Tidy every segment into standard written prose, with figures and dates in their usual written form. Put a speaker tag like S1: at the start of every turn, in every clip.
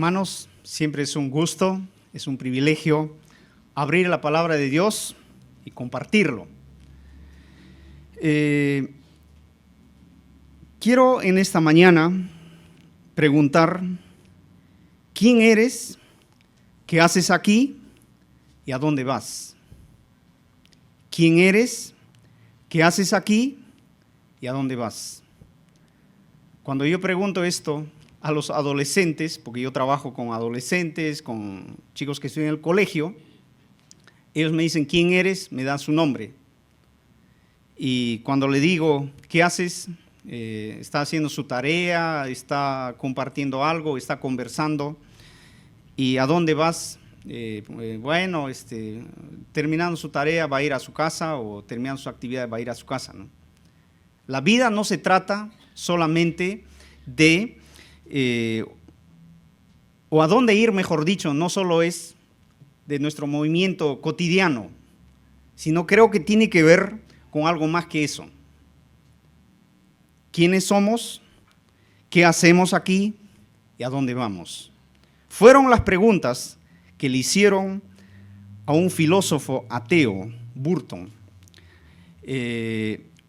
S1: Hermanos, siempre es un gusto, es un privilegio abrir la palabra de Dios y compartirlo. Quiero en esta mañana preguntar, ¿quién eres? ¿Qué haces aquí? ¿Y a dónde vas? ¿Quién eres? ¿Qué haces aquí? ¿Y a dónde vas? Cuando yo pregunto esto a los adolescentes, porque yo trabajo con adolescentes, con chicos que estudian en el colegio, ellos me dicen, ¿quién eres? Me dan su nombre. Y cuando le digo, ¿qué haces? Está haciendo su tarea, está compartiendo algo, está conversando. ¿Y a dónde vas? Terminando su tarea va a ir a su casa o terminando su actividad va a ir a su casa, ¿no? La vida no se trata solamente de, o a dónde ir, mejor dicho, no solo es de nuestro movimiento cotidiano, sino creo que tiene que ver con algo más que eso. ¿Quiénes somos? ¿Qué hacemos aquí? ¿Y a dónde vamos? Fueron las preguntas que le hicieron a un filósofo ateo, Burton,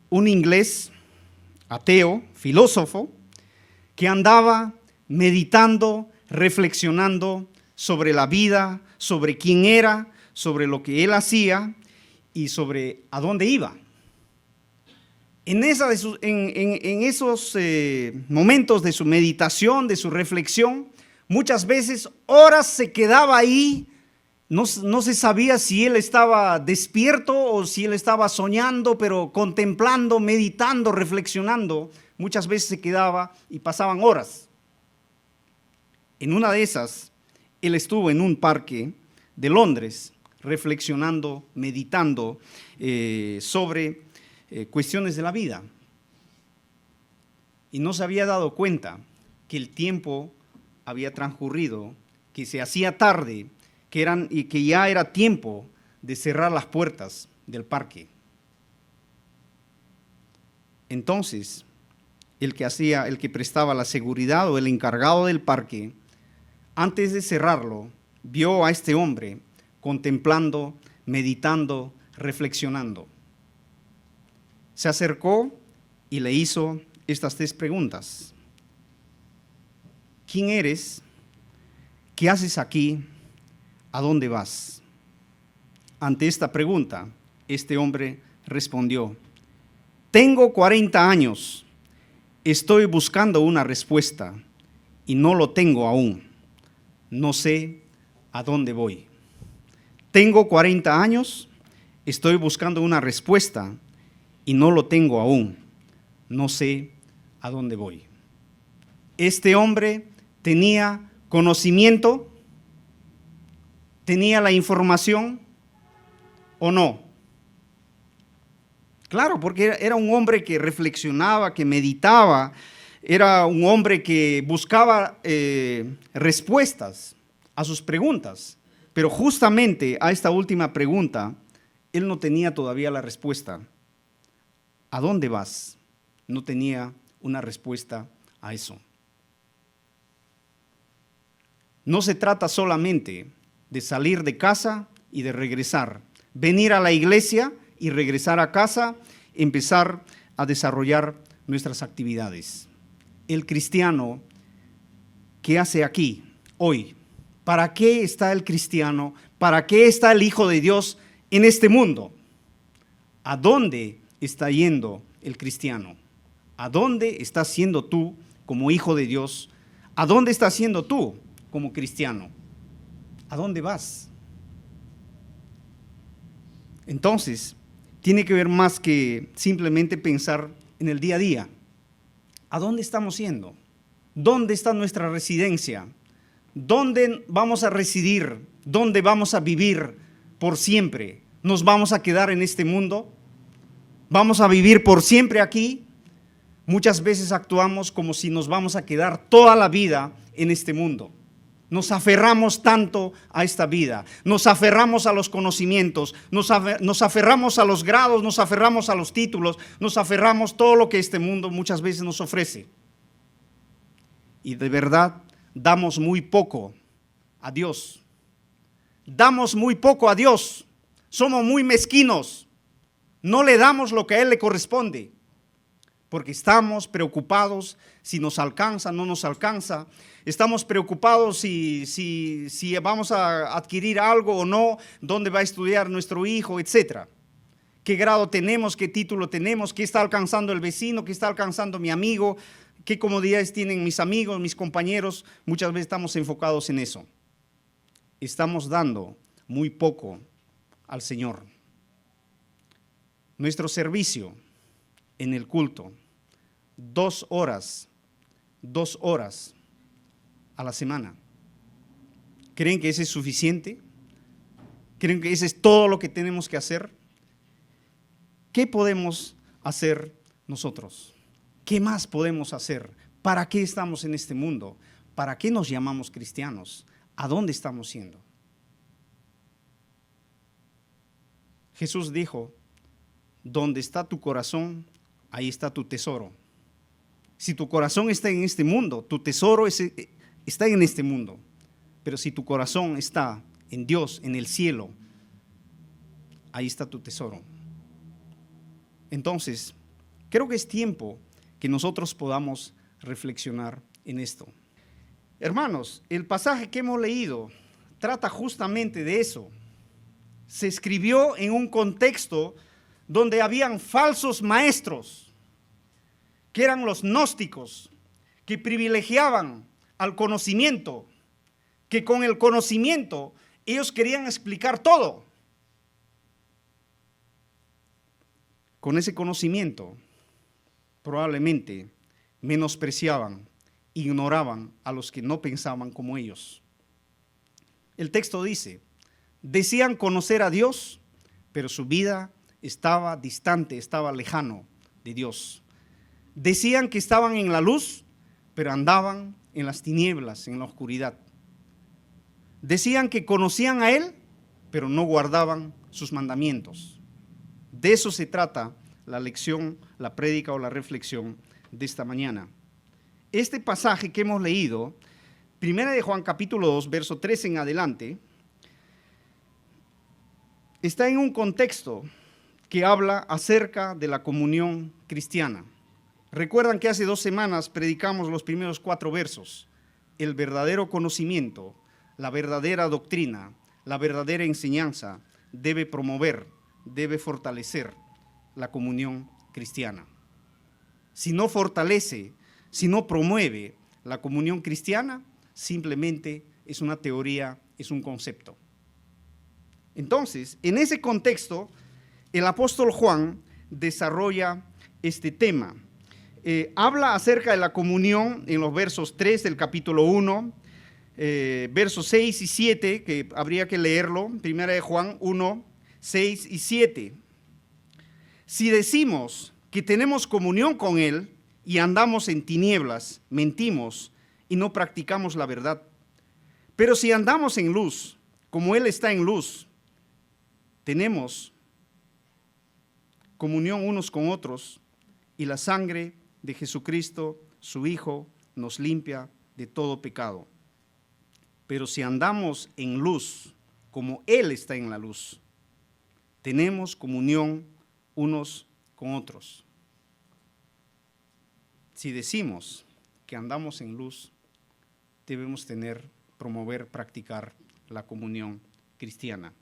S1: un inglés ateo, filósofo, que andaba meditando, reflexionando sobre la vida, sobre quién era, sobre lo que él hacía y sobre a dónde iba. En esos momentos de su meditación, de su reflexión, muchas veces horas se quedaba ahí, no se sabía si él estaba despierto o si él estaba soñando, pero contemplando, meditando, reflexionando, muchas veces se quedaba y pasaban horas. En una de esas, él estuvo en un parque de Londres, reflexionando, meditando sobre cuestiones de la vida. Y no se había dado cuenta que el tiempo había transcurrido, que se hacía tarde, y que ya era tiempo de cerrar las puertas del parque. Entonces, el que prestaba la seguridad o el encargado del parque, antes de cerrarlo, vio a este hombre contemplando, meditando, reflexionando. Se acercó y le hizo estas 3 preguntas. ¿Quién eres? ¿Qué haces aquí? ¿A dónde vas? Ante esta pregunta, este hombre respondió, tengo 40 años, estoy buscando una respuesta y no lo tengo aún, no sé a dónde voy. Tengo 40 años, estoy buscando una respuesta y no lo tengo aún, no sé a dónde voy. Este hombre tenía conocimiento, ¿tenía la información o no? Claro, porque era un hombre que reflexionaba, que meditaba, era un hombre que buscaba respuestas a sus preguntas, pero justamente a esta última pregunta, él no tenía todavía la respuesta. ¿A dónde vas? No tenía una respuesta a eso. No se trata solamente de salir de casa y de regresar, venir a la iglesia y regresar a casa, empezar a desarrollar nuestras actividades. El cristiano, ¿qué hace aquí, hoy? ¿Para qué está el cristiano? ¿Para qué está el Hijo de Dios en este mundo? ¿A dónde está yendo el cristiano? ¿A dónde estás siendo tú como hijo de Dios? ¿A dónde estás siendo tú como cristiano? ¿A dónde vas? Entonces, tiene que ver más que simplemente pensar en el día a día. ¿A dónde estamos yendo? ¿Dónde está nuestra residencia? ¿Dónde vamos a residir? ¿Dónde vamos a vivir por siempre? ¿Nos vamos a quedar en este mundo? ¿Vamos a vivir por siempre aquí? Muchas veces actuamos como si nos vamos a quedar toda la vida en este mundo. Nos aferramos tanto a esta vida, nos aferramos a los conocimientos, nos aferramos a los grados, nos aferramos a los títulos, nos aferramos todo lo que este mundo muchas veces nos ofrece. Y de verdad damos muy poco a Dios. Damos muy poco a Dios. Somos muy mezquinos. No le damos lo que a Él le corresponde. Porque estamos preocupados si nos alcanza, no nos alcanza. Estamos preocupados si vamos a adquirir algo o no, dónde va a estudiar nuestro hijo, etc. ¿Qué grado tenemos? ¿Qué título tenemos? ¿Qué está alcanzando el vecino? ¿Qué está alcanzando mi amigo? ¿Qué comodidades tienen mis amigos, mis compañeros? Muchas veces estamos enfocados en eso. Estamos dando muy poco al Señor. Nuestro servicio en el culto, 2 horas a la semana. ¿Creen que ese es suficiente? ¿Creen que ese es todo lo que tenemos que hacer? ¿Qué podemos hacer nosotros? ¿Qué más podemos hacer? ¿Para qué estamos en este mundo? ¿Para qué nos llamamos cristianos? ¿A dónde estamos yendo? Jesús dijo, donde está tu corazón, ahí está tu tesoro. Si tu corazón está en este mundo, tu tesoro está en este mundo. Pero si tu corazón está en Dios, en el cielo, ahí está tu tesoro. Entonces, creo que es tiempo que nosotros podamos reflexionar en esto. Hermanos, el pasaje que hemos leído trata justamente de eso. Se escribió en un contexto donde habían falsos maestros, que eran los gnósticos, que privilegiaban al conocimiento, que con el conocimiento ellos querían explicar todo. Con ese conocimiento probablemente menospreciaban, ignoraban a los que no pensaban como ellos. El texto dice, decían conocer a Dios, pero su vida estaba distante, estaba lejano de Dios. Decían que estaban en la luz, pero andaban en las tinieblas, en la oscuridad. Decían que conocían a Él, pero no guardaban sus mandamientos. De eso se trata la lección, la prédica o la reflexión de esta mañana. Este pasaje que hemos leído, 1 de Juan capítulo 2, verso 3 en adelante, está en un contexto que habla acerca de la comunión cristiana. Recuerdan que hace 2 semanas predicamos los primeros 4 versos. El verdadero conocimiento, la verdadera doctrina, la verdadera enseñanza debe promover, debe fortalecer la comunión cristiana. Si no fortalece, si no promueve la comunión cristiana, simplemente es una teoría, es un concepto. Entonces, en ese contexto, el apóstol Juan desarrolla este tema. Habla acerca de la comunión en los versos 3 del capítulo 1, versos 6 y 7, que habría que leerlo, 1 de Juan 1, 6 y 7. Si decimos que tenemos comunión con Él y andamos en tinieblas, mentimos y no practicamos la verdad. Pero si andamos en luz, como Él está en luz, tenemos comunión unos con otros y la sangre de Jesucristo, su Hijo, nos limpia de todo pecado. Pero si andamos en luz, como Él está en la luz, tenemos comunión unos con otros. Si decimos que andamos en luz, debemos promover, practicar la comunión cristiana.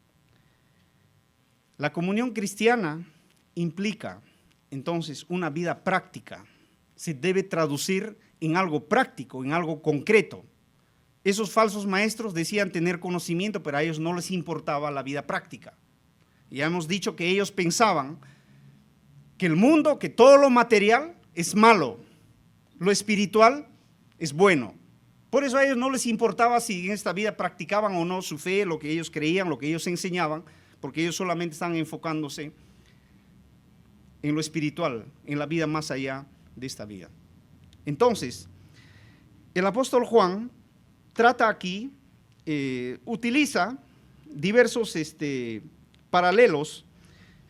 S1: La comunión cristiana implica entonces una vida práctica. Se debe traducir en algo práctico, en algo concreto. Esos falsos maestros decían tener conocimiento, pero a ellos no les importaba la vida práctica. Ya hemos dicho que ellos pensaban que el mundo, que todo lo material es malo, lo espiritual es bueno. Por eso a ellos no les importaba si en esta vida practicaban o no su fe, lo que ellos creían, lo que ellos enseñaban, porque ellos solamente están enfocándose en lo espiritual, en la vida más allá de esta vida. Entonces, el apóstol Juan trata aquí, utiliza diversos paralelos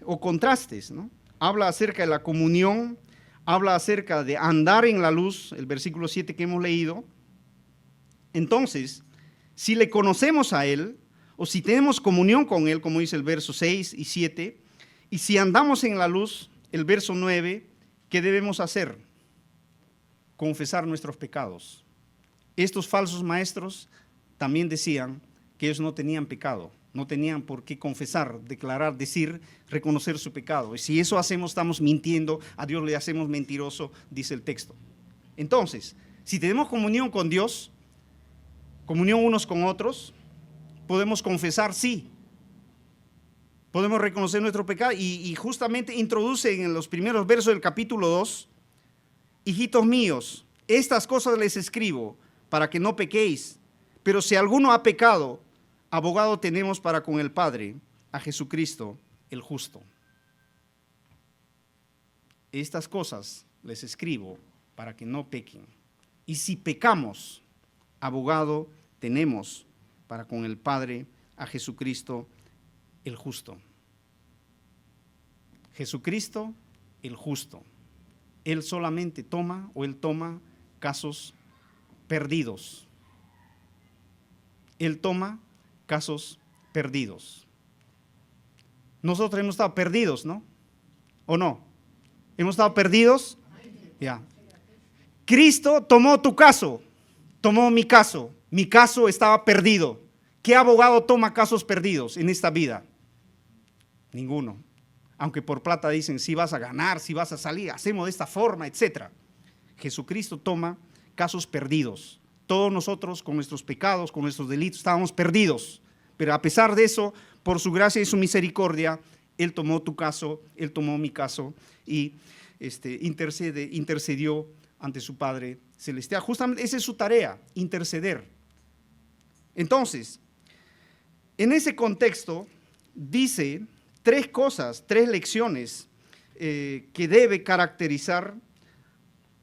S1: o contrastes, ¿no? Habla acerca de la comunión, habla acerca de andar en la luz, el versículo 7 que hemos leído. Entonces, si le conocemos a Él, o si tenemos comunión con Él, como dice el verso 6 y 7, y si andamos en la luz, el verso 9, ¿qué debemos hacer? Confesar nuestros pecados. Estos falsos maestros también decían que ellos no tenían pecado, no tenían por qué confesar, declarar, decir, reconocer su pecado. Y si eso hacemos, estamos mintiendo, a Dios le hacemos mentiroso, dice el texto. Entonces, si tenemos comunión con Dios, comunión unos con otros, podemos confesar, sí. Podemos reconocer nuestro pecado y justamente introduce en los primeros versos del capítulo 2, hijitos míos, estas cosas les escribo para que no pequéis, pero si alguno ha pecado, abogado tenemos para con el Padre, a Jesucristo el justo. Estas cosas les escribo para que no pequen. Y si pecamos, abogado tenemos para con el Padre, a Jesucristo el justo. Jesucristo el justo. Él solamente toma casos perdidos. Él toma casos perdidos. Nosotros hemos estado perdidos, ¿no? ¿O no? ¿Hemos estado perdidos? Ya. Cristo tomó tu caso, tomó mi caso. Mi caso estaba perdido. ¿Qué abogado toma casos perdidos en esta vida? Ninguno. Aunque por plata dicen, si vas a ganar, si vas a salir, hacemos de esta forma, etc. Jesucristo toma casos perdidos. Todos nosotros con nuestros pecados, con nuestros delitos, estábamos perdidos. Pero a pesar de eso, por su gracia y su misericordia, Él tomó tu caso, Él tomó mi caso y intercedió ante su Padre Celestial. Justamente esa es su tarea, interceder. Entonces, en ese contexto, dice tres cosas, tres lecciones que debe caracterizar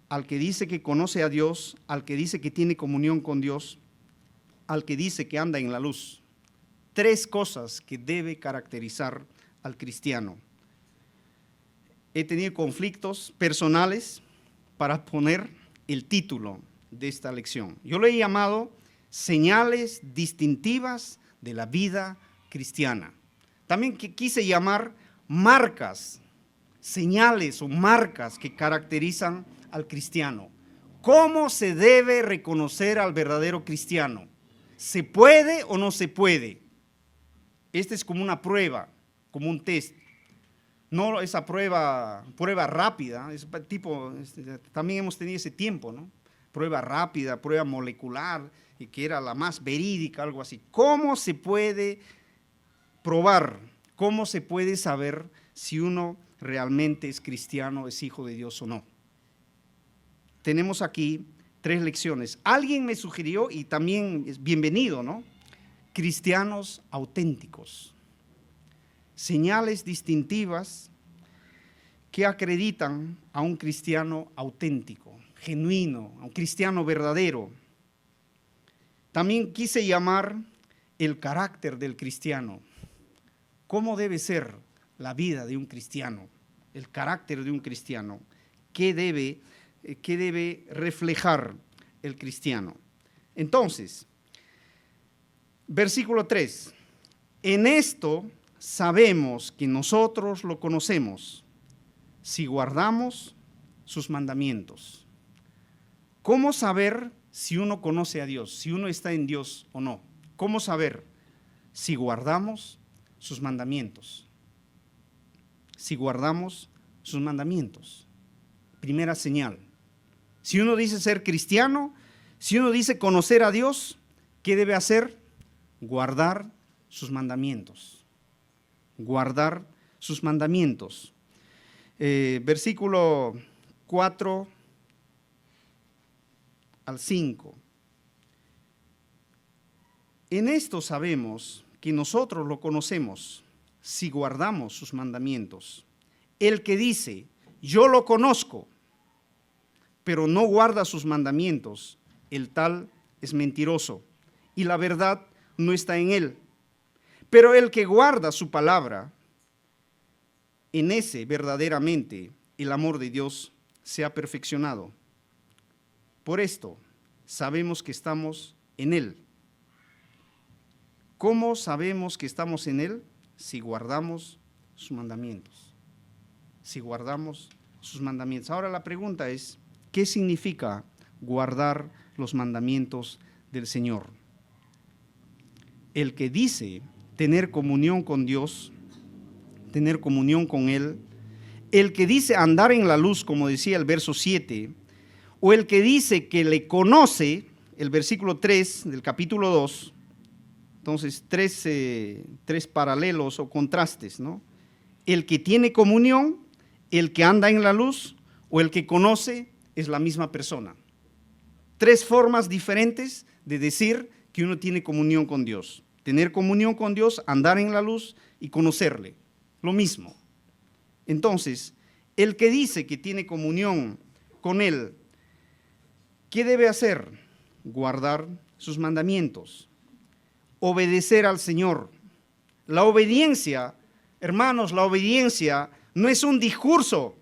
S1: al que dice que conoce a Dios, al que dice que tiene comunión con Dios, al que dice que anda en la luz. Tres cosas que debe caracterizar al cristiano. He tenido conflictos personales para poner el título de esta lección. Yo lo he llamado señales distintivas de la vida cristiana. También quise llamar marcas, señales o marcas que caracterizan al cristiano. ¿Cómo se debe reconocer al verdadero cristiano? ¿Se puede o no se puede? Este es como una prueba, como un test. No esa prueba rápida, también hemos tenido ese tiempo, ¿no? Prueba rápida, prueba molecular, y que era la más verídica, algo así. ¿Cómo se puede probar? ¿Cómo se puede saber si uno realmente es cristiano, es hijo de Dios o no? Tenemos aquí tres lecciones. Alguien me sugirió, y también es bienvenido, ¿no? Cristianos auténticos. Señales distintivas que acreditan a un cristiano auténtico, genuino, a un cristiano verdadero. También quise llamar el carácter del cristiano. ¿Cómo debe ser la vida de un cristiano? El carácter de un cristiano. ¿Qué debe reflejar el cristiano? Entonces, versículo 3. En esto sabemos que nosotros lo conocemos si guardamos sus mandamientos. ¿Cómo saber si uno conoce a Dios, si uno está en Dios o no? ¿Cómo saber? Si guardamos sus mandamientos. Si guardamos sus mandamientos. Primera señal. Si uno dice ser cristiano, si uno dice conocer a Dios, ¿qué debe hacer? Guardar sus mandamientos. Guardar sus mandamientos. Versículo 4 al 5. En esto sabemos que nosotros lo conocemos si guardamos sus mandamientos. El que dice, yo lo conozco, pero no guarda sus mandamientos, el tal es mentiroso y la verdad no está en él. Pero el que guarda su palabra, en ese verdaderamente el amor de Dios se ha perfeccionado. Por esto sabemos que estamos en Él. ¿Cómo sabemos que estamos en Él? Si guardamos sus mandamientos. Si guardamos sus mandamientos. Ahora la pregunta es, ¿qué significa guardar los mandamientos del Señor? El que dice tener comunión con Dios, tener comunión con Él, el que dice andar en la luz, como decía el verso 7, o el que dice que le conoce, el versículo 3 del capítulo 2, entonces tres paralelos o contrastes, ¿no? El que tiene comunión, el que anda en la luz o el que conoce es la misma persona. Tres formas diferentes de decir que uno tiene comunión con Dios. Tener comunión con Dios, andar en la luz y conocerle. Lo mismo. Entonces, el que dice que tiene comunión con Él, ¿qué debe hacer? Guardar sus mandamientos, obedecer al Señor. La obediencia, hermanos, la obediencia no es un discurso.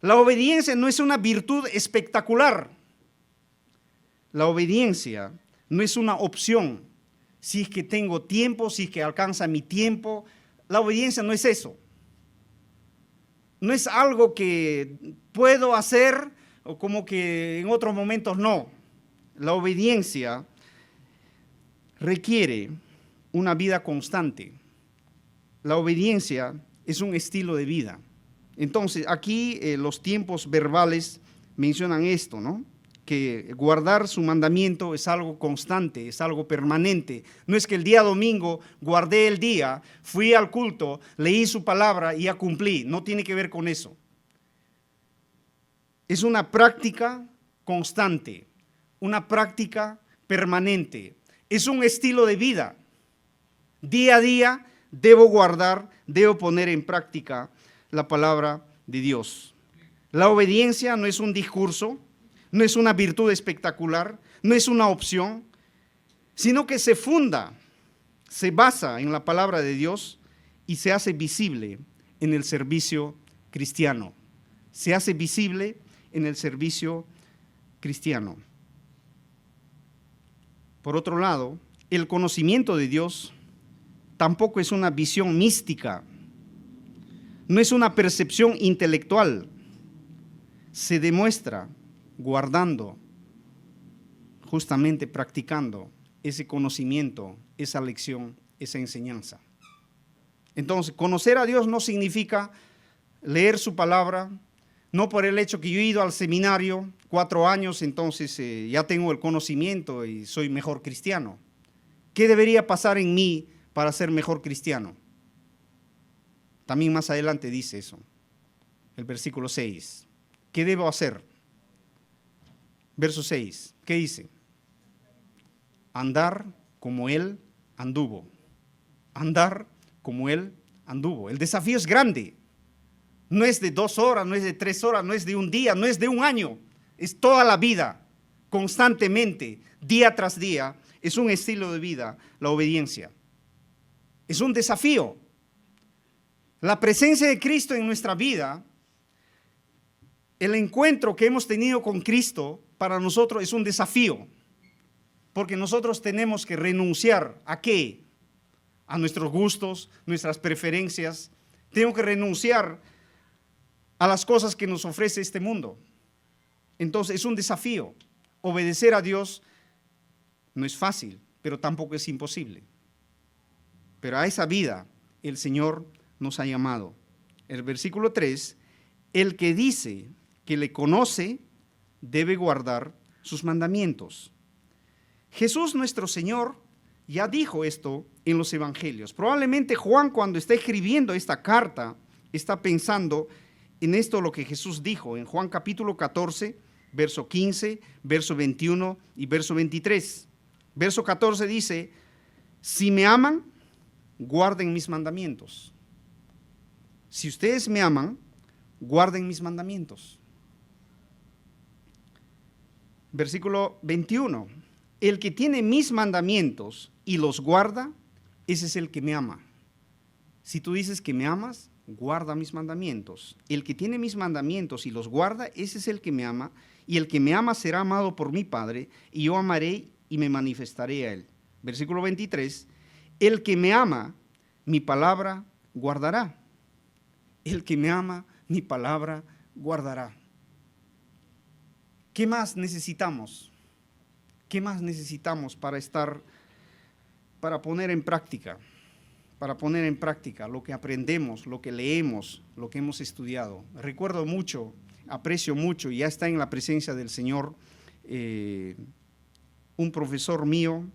S1: La obediencia no es una virtud espectacular. La obediencia no es una opción. Si es que tengo tiempo, si es que alcanza mi tiempo. La obediencia no es eso. No es algo que puedo hacer o como que en otros momentos no. La obediencia requiere una vida constante. La obediencia es un estilo de vida. Entonces, aquí los tiempos verbales mencionan esto, ¿no? Que guardar su mandamiento es algo constante, es algo permanente. No es que el día domingo guardé el día, fui al culto, leí su palabra y ya cumplí. No tiene que ver con eso. Es una práctica constante, una práctica permanente. Es un estilo de vida. Día a día debo guardar, debo poner en práctica la palabra de Dios. La obediencia no es un discurso, no es una virtud espectacular, no es una opción, sino que se funda, se basa en la palabra de Dios y se hace visible en el servicio cristiano. Se hace visible en el servicio cristiano. Por otro lado, el conocimiento de Dios tampoco es una visión mística, no es una percepción intelectual. Se demuestra guardando, justamente practicando ese conocimiento, esa lección, esa enseñanza. Entonces, conocer a Dios no significa leer su palabra, no por el hecho que yo he ido al seminario 4 años, entonces ya tengo el conocimiento y soy mejor cristiano. ¿Qué debería pasar en mí para ser mejor cristiano? También más adelante dice eso, el versículo 6. ¿Qué debo hacer? Verso 6, ¿qué dice? Andar como Él anduvo. Andar como Él anduvo. El desafío es grande. No es de 2 horas, no es de 3 horas, no es de un día, no es de un año. Es toda la vida, constantemente, día tras día. Es un estilo de vida, la obediencia. Es un desafío. La presencia de Cristo en nuestra vida, el encuentro que hemos tenido con Cristo, para nosotros es un desafío. Porque nosotros tenemos que renunciar ¿a qué? A nuestros gustos, nuestras preferencias. Tengo que renunciar a las cosas que nos ofrece este mundo. Entonces es un desafío. Obedecer a Dios no es fácil, pero tampoco es imposible. Pero a esa vida el Señor nos ha llamado. El versículo 3, el que dice que le conoce debe guardar sus mandamientos. Jesús nuestro Señor ya dijo esto en los evangelios. Probablemente Juan, cuando está escribiendo esta carta, está pensando en esto lo que Jesús dijo en Juan capítulo 14, verso 15, verso 21 y verso 23. Verso 14 dice, si me aman, guarden mis mandamientos. Si ustedes me aman, guarden mis mandamientos. Versículo 21, el que tiene mis mandamientos y los guarda, ese es el que me ama. Si tú dices que me amas, guarda mis mandamientos. El que tiene mis mandamientos y los guarda, ese es el que me ama, y el que me ama será amado por mi Padre, y yo amaré y me manifestaré a él. Versículo 23, el que me ama, mi palabra guardará. El que me ama, mi palabra guardará. ¿Qué más necesitamos? ¿Qué más necesitamos para poner en práctica? Para poner en práctica lo que aprendemos, lo que leemos, lo que hemos estudiado. Recuerdo mucho, aprecio mucho, y ya está en la presencia del Señor, un profesor mío,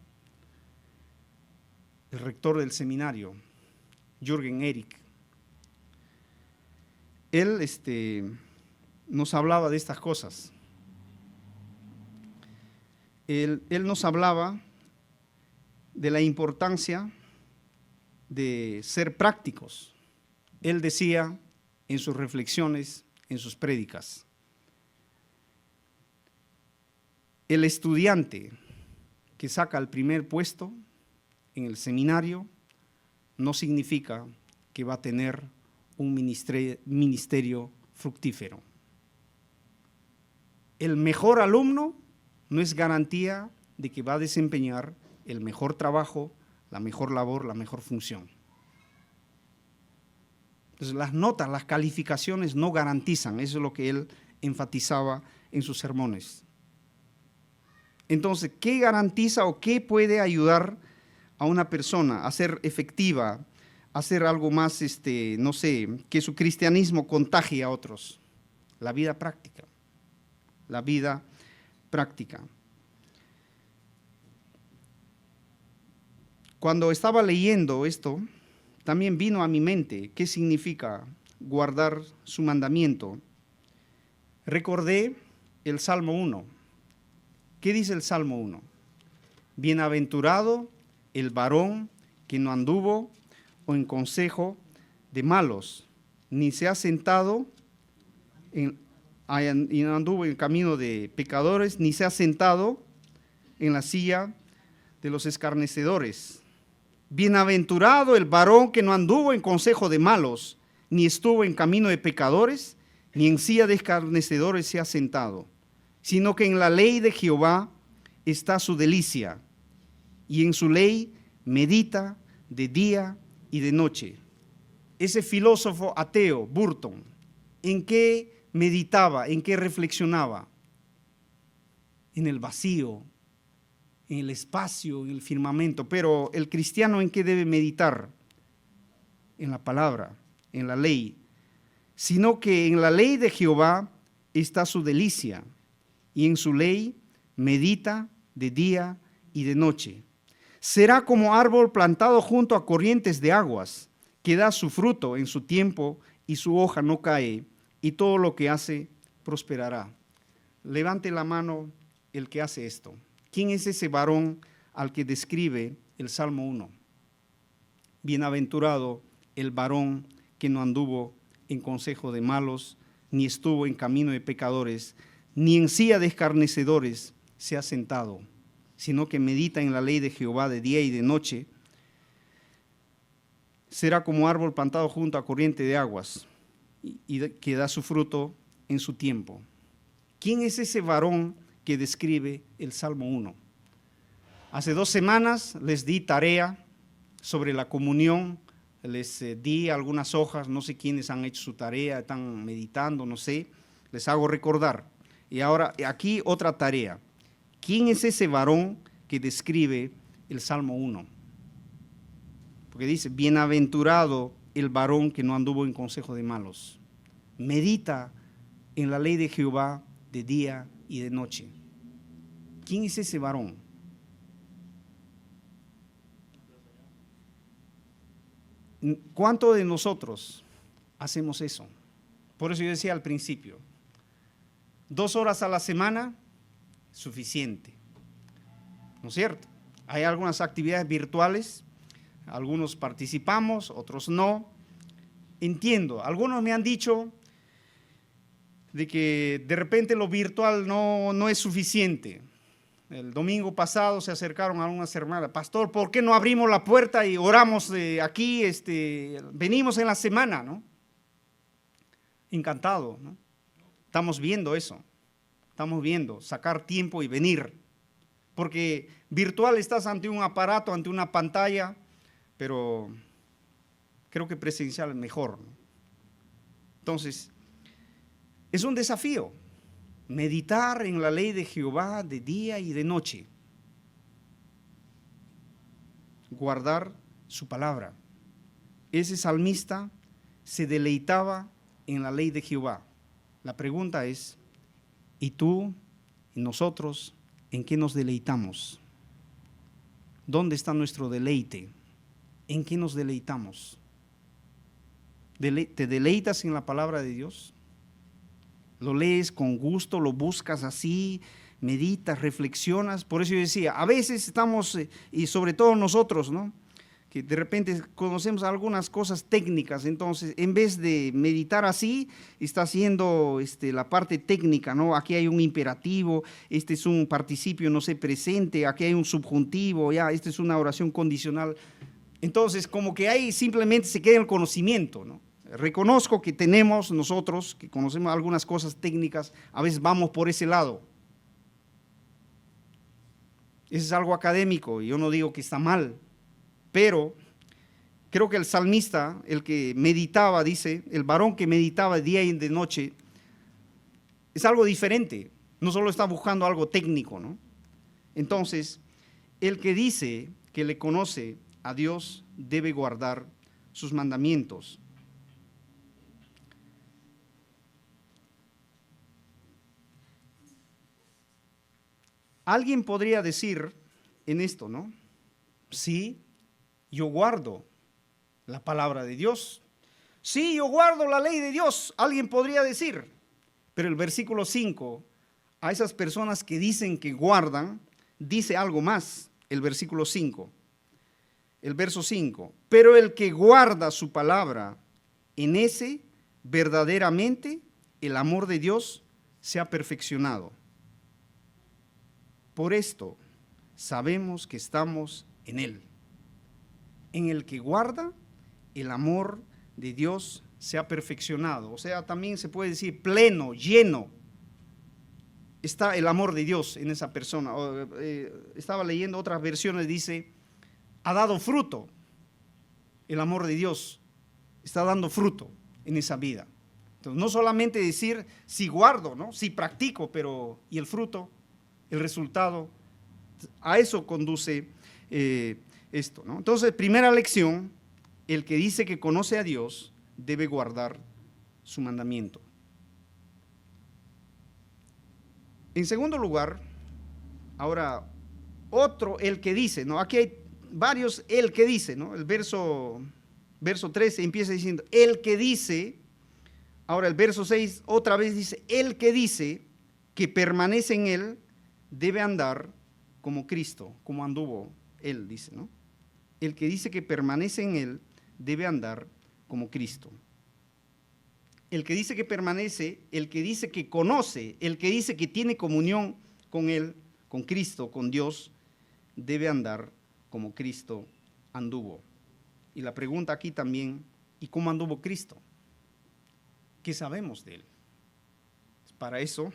S1: el rector del seminario, Jürgen Erik. Él nos hablaba de estas cosas. Él nos hablaba de la importancia de ser prácticos. Él decía en sus reflexiones, en sus prédicas, el estudiante que saca el primer puesto en el seminario no significa que va a tener un ministerio fructífero. El mejor alumno no es garantía de que va a desempeñar el mejor trabajo, la mejor labor, la mejor función. Entonces, las notas, las calificaciones no garantizan, eso es lo que él enfatizaba en sus sermones. Entonces, ¿qué garantiza o qué puede ayudar a una persona a ser efectiva, a hacer algo más, no sé, que su cristianismo contagie a otros? La vida práctica, la vida práctica. Cuando estaba leyendo esto, también vino a mi mente qué significa guardar su mandamiento. Recordé el Salmo 1. ¿Qué dice el Salmo 1? Bienaventurado el varón que no anduvo o en consejo de malos, ni se ha sentado y no anduvo en camino de pecadores, ni se ha sentado en la silla de los escarnecedores. Bienaventurado el varón que no anduvo en consejo de malos, ni estuvo en camino de pecadores, ni en silla de escarnecedores se ha sentado, sino que en la ley de Jehová está su delicia, y en su ley medita de día y de noche. Ese filósofo ateo, Burton, ¿en qué meditaba? ¿En qué reflexionaba? En el vacío, en el espacio, en el firmamento. Pero el cristiano, ¿en qué debe meditar? En la palabra, en la ley. Sino que en la ley de Jehová está su delicia, y en su ley medita de día y de noche. Será como árbol plantado junto a corrientes de aguas, que da su fruto en su tiempo y su hoja no cae, y todo lo que hace prosperará. Levante la mano el que hace esto. ¿Quién es ese varón al que describe el Salmo 1? Bienaventurado el varón que no anduvo en consejo de malos, ni estuvo en camino de pecadores, ni en silla de escarnecedores se ha sentado, sino que medita en la ley de Jehová de día y de noche. Será como árbol plantado junto a corriente de aguas, y que da su fruto en su tiempo. ¿Quién es ese varón que describe el Salmo 1? Hace 2 semanas les di tarea sobre la comunión, les di algunas hojas, no sé quiénes han hecho su tarea, están meditando, no sé, les hago recordar. Y ahora aquí otra tarea. ¿Quién es ese varón que describe el Salmo 1? Porque dice, bienaventurado el varón que no anduvo en consejo de malos. Medita en la ley de Jehová de día y de noche. ¿Quién es ese varón? ¿Cuántos de nosotros hacemos eso? Por eso yo decía al principio, 2 horas a la semana, suficiente, ¿no es cierto? Hay algunas actividades virtuales, algunos participamos, otros no. Entiendo, algunos me han dicho de que de repente lo virtual no es suficiente. El domingo pasado se acercaron a unas hermanas, pastor, ¿por qué no abrimos la puerta y oramos aquí? Venimos en la semana, ¿no? Encantado, ¿no? Estamos viendo eso, estamos viendo sacar tiempo y venir. porque virtual estás ante un aparato, ante una pantalla, pero creo que presencial es mejor, ¿no? Entonces, es un desafío meditar en la ley de Jehová de día y de noche, guardar su palabra. Ese salmista se deleitaba en la ley de Jehová. La pregunta es, ¿y tú y nosotros en qué nos deleitamos? ¿Dónde está nuestro deleite? ¿En qué nos deleitamos? ¿Te deleitas en la palabra de Dios? ¿Lo lees con gusto? ¿Lo buscas así? ¿Meditas? ¿Reflexionas? Por eso yo decía, a veces estamos, y sobre todo nosotros, ¿no?, que de repente conocemos algunas cosas técnicas, entonces en vez de meditar así, está haciendo la parte técnica, ¿no? Aquí hay un imperativo, este es un participio, no sé, presente, aquí hay un subjuntivo, ya, esta es una oración condicional. Entonces, como que ahí simplemente se queda el conocimiento, ¿no? Reconozco que tenemos nosotros, que conocemos algunas cosas técnicas, a veces vamos por ese lado. Eso es algo académico, y yo no digo que está mal, pero creo que el salmista, el que meditaba, dice, el varón que meditaba de día y de noche, es algo diferente, no solo está buscando algo técnico, ¿no? Entonces, el que dice que le conoce a Dios debe guardar sus mandamientos. Alguien podría decir en esto, ¿no? Sí, yo guardo la palabra de Dios. Sí, yo guardo la ley de Dios, alguien podría decir. Pero el versículo 5, a esas personas que dicen que guardan, dice algo más, el versículo 5. El verso 5, pero el que guarda su palabra, en ese verdaderamente el amor de Dios se ha perfeccionado. Por esto sabemos que estamos en él. En el que guarda, el amor de Dios se ha perfeccionado. O sea, también se puede decir pleno, lleno. Está el amor de Dios en esa persona. Estaba leyendo otras versiones, dice, ha dado fruto. El amor de Dios está dando fruto en esa vida. Entonces, no solamente decir si guardo, ¿no?, si practico, pero ¿y el fruto? El resultado. A eso conduce esto, ¿no? Entonces, primera lección, el que dice que conoce a Dios debe guardar su mandamiento. En segundo lugar, ahora otro el que dice, ¿no? Aquí hay varios el que dice, ¿no? El verso 13 empieza diciendo el que dice, ahora el verso 6 otra vez dice el que dice que permanece en él debe andar como Cristo, como anduvo él, dice, ¿no? El que dice que permanece en él debe andar como Cristo. El que dice que permanece, el que dice que conoce, el que dice que tiene comunión con él, con Cristo, con Dios, debe andar como Cristo anduvo. Y la pregunta aquí también, ¿y cómo anduvo Cristo? ¿Qué sabemos de él? Para eso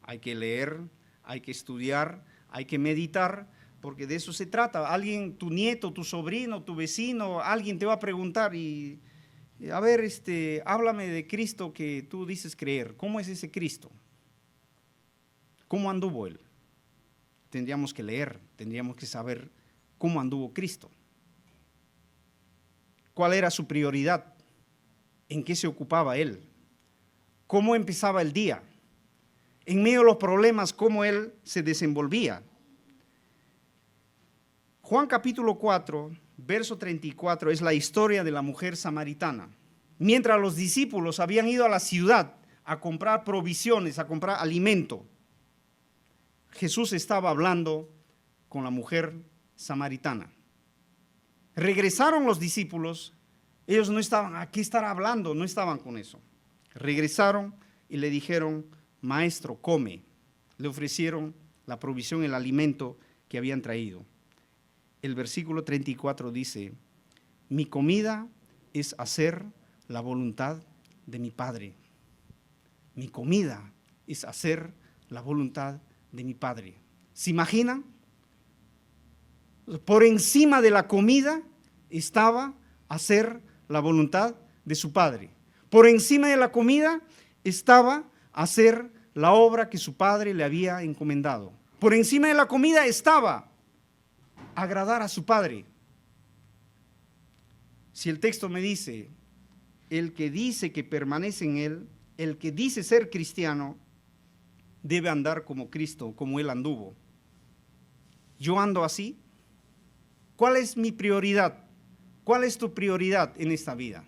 S1: hay que leer, hay que estudiar, hay que meditar, porque de eso se trata. Alguien, tu nieto, tu sobrino, tu vecino, alguien te va a preguntar y a ver, háblame de Cristo que tú dices creer. ¿Cómo es ese Cristo? ¿Cómo anduvo él? Tendríamos que leer, tendríamos que saber cómo anduvo Cristo. ¿Cuál era su prioridad? ¿En qué se ocupaba él? ¿Cómo empezaba el día? En medio de los problemas, ¿cómo él se desenvolvía? Juan capítulo 4, verso 34 es la historia de la mujer samaritana. Mientras los discípulos habían ido a la ciudad a comprar provisiones, a comprar alimento, Jesús estaba hablando con la mujer samaritana. Regresaron los discípulos, ellos no estaban, ¿a qué estará hablando? No estaban con eso. Regresaron y le dijeron, maestro, come. Le ofrecieron la provisión, el alimento que habían traído. El versículo 34 dice, mi comida es hacer la voluntad de mi Padre. Mi comida es hacer la voluntad de mi Padre. ¿Se imaginan? Por encima de la comida estaba hacer la voluntad de su Padre. Por encima de la comida estaba hacer la obra que su Padre le había encomendado. Por encima de la comida estaba agradar a su Padre. Si el texto me dice, el que dice que permanece en Él, el que dice ser cristiano, debe andar como Cristo, como Él anduvo. ¿Yo ando así? ¿Cuál es mi prioridad? ¿Cuál es tu prioridad en esta vida?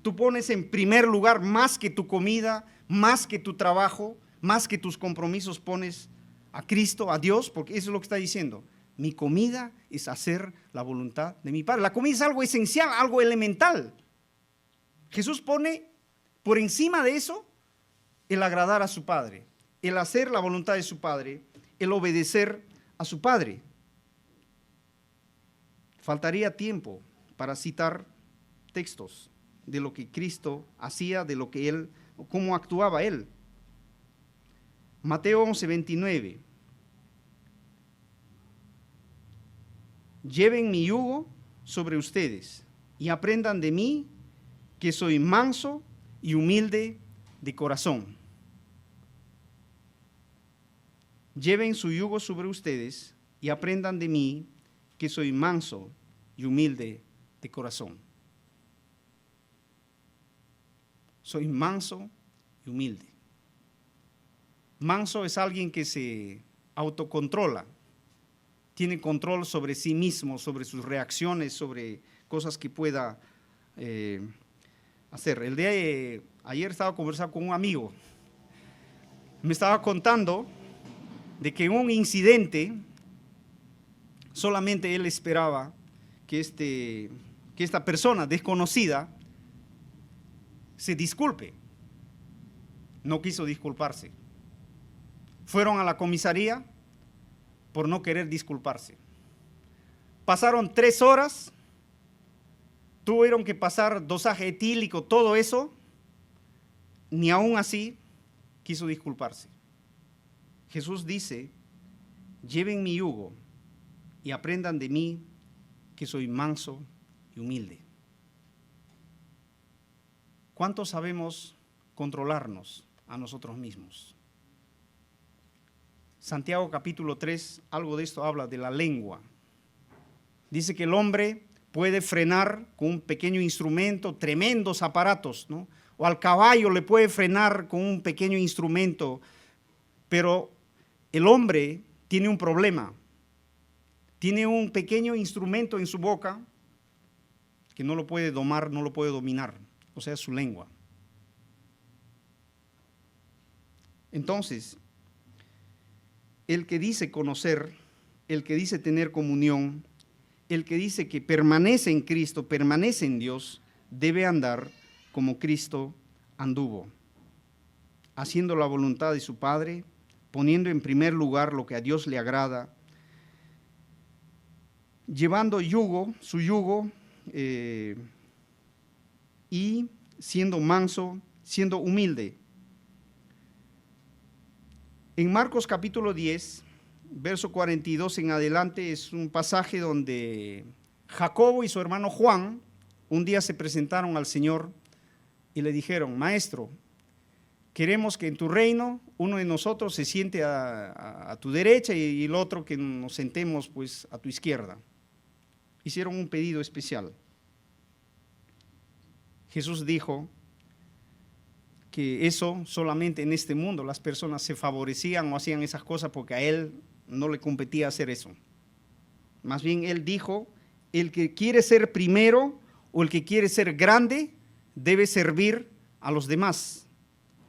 S1: ¿Tú pones en primer lugar más que tu comida, más que tu trabajo, más que tus compromisos, pones a Cristo, a Dios? Porque eso es lo que está diciendo. Mi comida es hacer la voluntad de mi Padre. La comida es algo esencial, algo elemental. Jesús pone por encima de eso el agradar a su Padre, el hacer la voluntad de su Padre, el obedecer a su Padre. Faltaría tiempo para citar textos de lo que Cristo hacía, de lo que Él, cómo actuaba Él. Mateo 11:29. Lleven mi yugo sobre ustedes y aprendan de mí, que soy manso y humilde de corazón. Lleven su yugo sobre ustedes y aprendan de mí, que soy manso y humilde de corazón. Soy manso y humilde. Manso es alguien que se autocontrola, tiene control sobre sí mismo, sobre sus reacciones, sobre cosas que pueda hacer. El día de ayer estaba conversando con un amigo, me estaba contando de que en un incidente solamente él esperaba que esta persona desconocida se disculpe. No quiso disculparse. Fueron a la comisaría por no querer disculparse. Pasaron 3 horas, tuvieron que pasar dosaje etílico, todo eso, ni aún así quiso disculparse. Jesús dice, lleven mi yugo y aprendan de mí, que soy manso y humilde. ¿Cuántos sabemos controlarnos a nosotros mismos? Santiago capítulo 3, algo de esto habla de la lengua. Dice que el hombre puede frenar con un pequeño instrumento tremendos aparatos, ¿no? O al caballo le puede frenar con un pequeño instrumento, pero el hombre tiene un problema. Tiene un pequeño instrumento en su boca que no lo puede domar, no lo puede dominar, o sea, su lengua. Entonces, el que dice conocer, el que dice tener comunión, el que dice que permanece en Cristo, permanece en Dios, debe andar como Cristo anduvo, haciendo la voluntad de su Padre, poniendo en primer lugar lo que a Dios le agrada, llevando su yugo, y siendo manso, siendo humilde. En Marcos capítulo 10, verso 42 en adelante, es un pasaje donde Jacobo y su hermano Juan un día se presentaron al Señor y le dijeron, Maestro, queremos que en tu reino uno de nosotros se siente a tu derecha y el otro que nos sentemos pues a tu izquierda. Hicieron un pedido especial. Jesús dijo que eso solamente en este mundo las personas se favorecían o hacían esas cosas porque a él no le competía hacer eso. Más bien él dijo, el que quiere ser primero o el que quiere ser grande debe servir a los demás.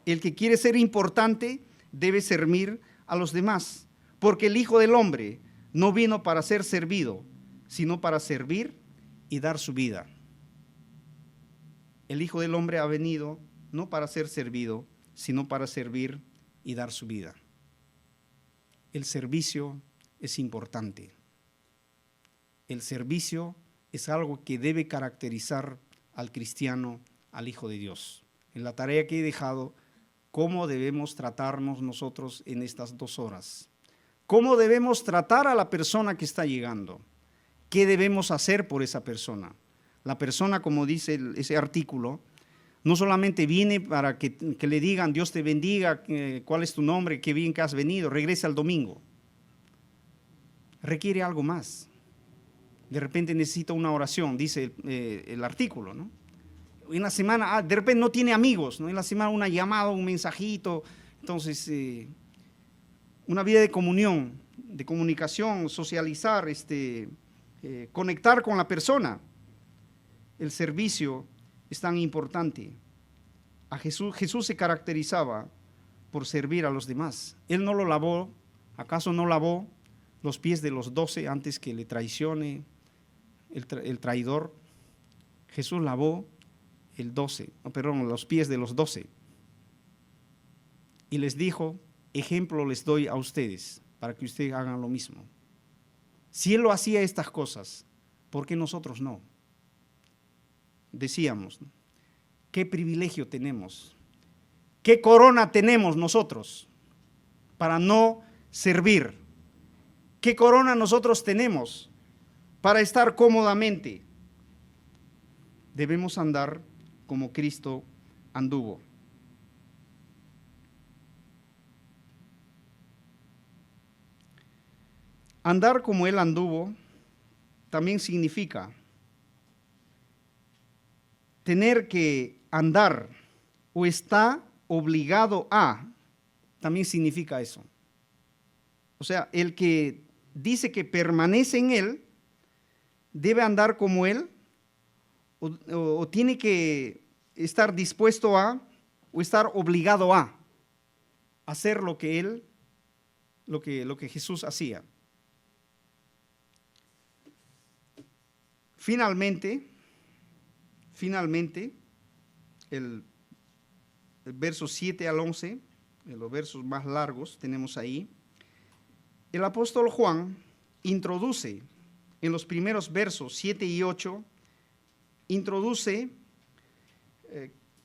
S1: El que quiere ser importante debe servir a los demás, porque el Hijo del Hombre no vino para ser servido, sino para servir y dar su vida. El Hijo del Hombre ha venido no para ser servido, sino para servir y dar su vida. El servicio es importante. El servicio es algo que debe caracterizar al cristiano, al Hijo de Dios. En la tarea que he dejado, ¿cómo debemos tratarnos nosotros en estas 2 horas? ¿Cómo debemos tratar a la persona que está llegando? ¿Qué debemos hacer por esa persona? La persona, como dice ese artículo, no solamente viene para que le digan Dios te bendiga, cuál es tu nombre, qué bien que has venido, regresa el domingo. Requiere algo más. De repente necesita una oración, dice el artículo, ¿no? En la semana, de repente no tiene amigos, ¿no? En la semana una llamada, un mensajito, entonces una vida de comunión, de comunicación, socializar, conectar con la persona. El servicio es tan importante. Jesús se caracterizaba por servir a los demás. Él no lo lavó, ¿acaso no lavó los pies de los 12 antes que le traicione el traidor? Jesús lavó los pies de los 12. Y les dijo, ejemplo les doy a ustedes, para que ustedes hagan lo mismo. Si Él lo hacía estas cosas, ¿por qué nosotros no? Decíamos, ¿qué privilegio tenemos? ¿Qué corona tenemos nosotros para no servir? ¿Qué corona nosotros tenemos para estar cómodamente? Debemos andar como Cristo anduvo. Andar como Él anduvo también significa tener que andar o está obligado a, también significa eso. O sea, el que dice que permanece en Él, debe andar como Él, o tiene que estar dispuesto a, o estar obligado a hacer lo que Él, lo que Jesús hacía. Finalmente, el verso 7 al 11, de los versos más largos tenemos ahí, el apóstol Juan introduce en los primeros versos 7 y 8, introduce